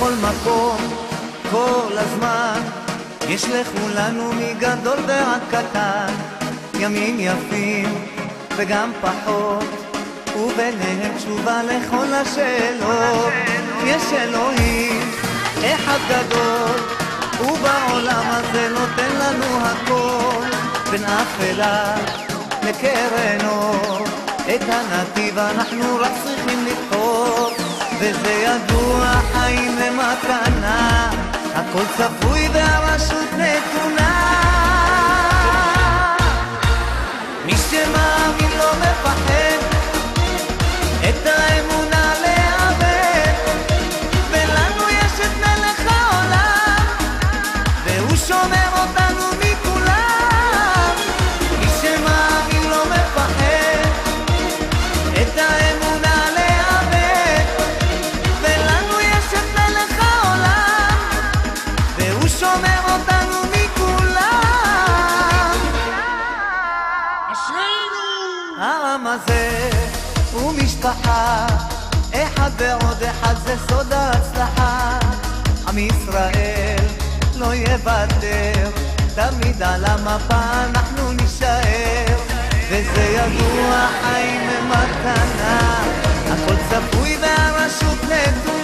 בכל מקום, כל הזמן, יש לכולנו מגדול ועד קטן, ימים יפים וגם פחות, וביניהם תשובה לכל השאלות. יש אלוהים אחד גדול, ובעולם הזה נותן לנו הכל, בין אפלה לקרן אור, את הנתיב אנחנו רק צריכים לבחור, וזה ידוע, חיים למתנה, הכל צפוי והרשות נתונה. מי שמאמין לא מפחד, את האמונה לאבד, ולנו יש את מלך העולם, והוא שומר אותנו מכולם. מי שמאמין לא מפחד, את האמונה לאבד, ולנו יש את מלך העולם, והוא שומר אותנו מכולם. אשרינו! העם הזה הוא משפחה, אחד ועוד אחד זה סוד ההצלחה. עם ישראל לא יוותר, תמיד על המפה אנחנו נשאר, וזה ידוע, חיים במתנה, הכל צפוי והרשות נתונה.